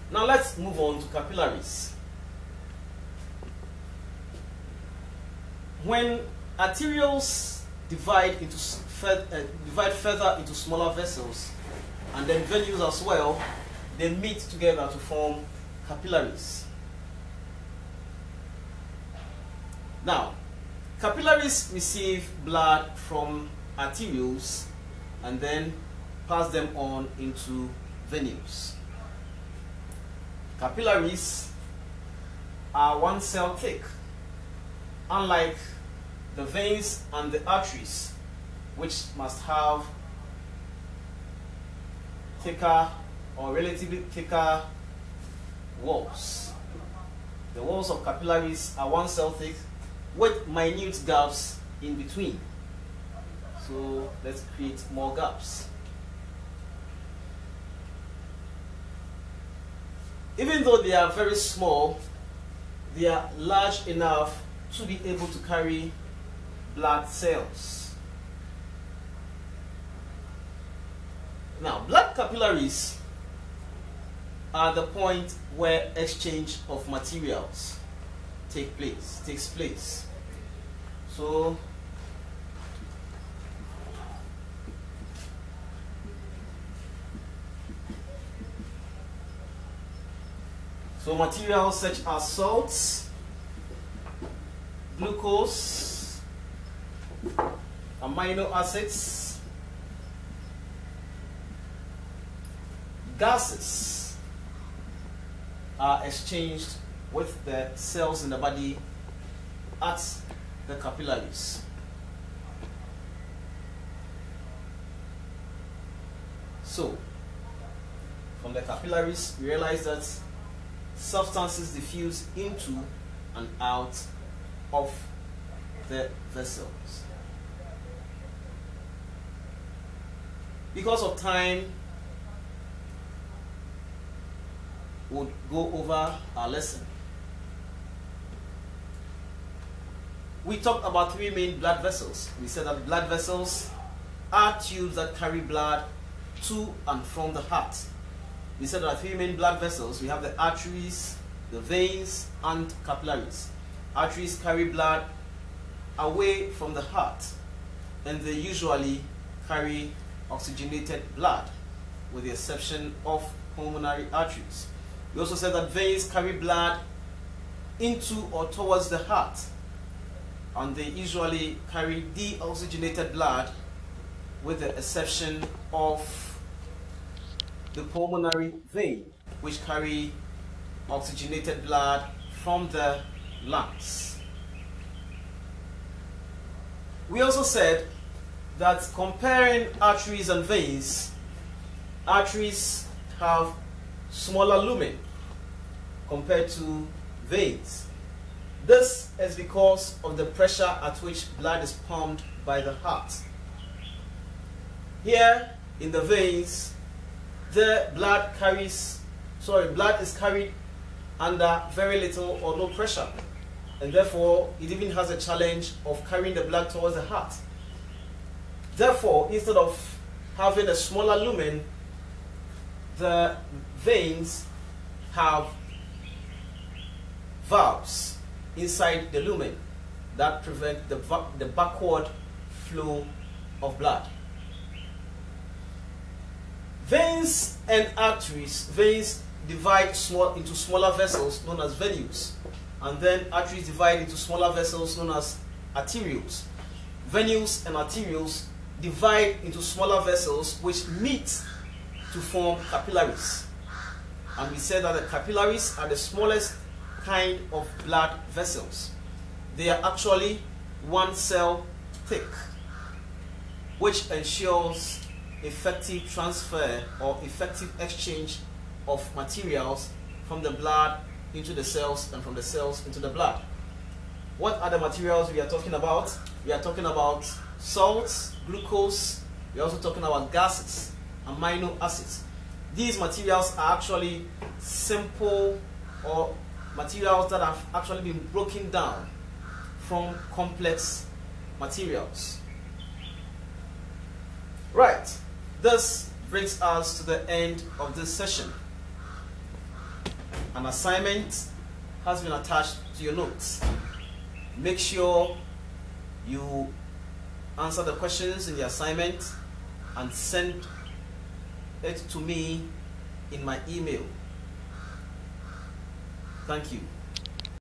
Now let's move on to capillaries. When arterioles divide further into smaller vessels, and then venules as well, they meet together to form capillaries. Now, capillaries receive blood from arterioles and then pass them on into venules. Capillaries are one cell thick, unlike the veins and the arteries, which must have thicker or relatively thicker walls. The walls of capillaries are one cell thick with minute gaps in between. So let's create more gaps. Even though they are very small, they are large enough to be able to carry blood cells. Now, blood capillaries are the point where exchange of materials takes place. So materials such as salts, glucose, amino acids, gases are exchanged with the cells in the body at the capillaries. So, from the capillaries, we realize that substances diffuse into and out of the vessels. Because of time, we'll go over our lesson. We talked about three main blood vessels. We said that blood vessels are tubes that carry blood to and from the heart. We said there are three main blood vessels. We have the arteries, the veins, and capillaries. Arteries carry blood away from the heart, and they usually carry oxygenated blood, with the exception of pulmonary arteries. We also said that veins carry blood into or towards the heart, and they usually carry deoxygenated blood, with the exception of the pulmonary vein, which carry oxygenated blood from the lungs. We also said that comparing arteries and veins, arteries have smaller lumen compared to veins. This is because of the pressure at which blood is pumped by the heart. Here in the veins, the blood is carried under very little or no pressure, and therefore it even has a challenge of carrying the blood towards the heart. Therefore, instead of having a smaller lumen, the veins have valves inside the lumen that prevent the backward flow of blood. Veins and arteries, veins divide into smaller vessels known as venules, and then arteries divide into smaller vessels known as arterioles. Venules and arterioles divide into smaller vessels which meet to form capillaries. And we said that the capillaries are the smallest kind of blood vessels. They are actually one cell thick, which ensures effective transfer or effective exchange of materials from the blood into the cells and from the cells into the blood. What are the materials we are talking about? We are talking about salts, glucose. We are also talking about gases, amino acids. These materials are actually simple, or materials that have actually been broken down from complex materials. Right. This brings us to the end of this session. An assignment has been attached to your notes. Make sure you answer the questions in the assignment and send it to me in my email. Thank you.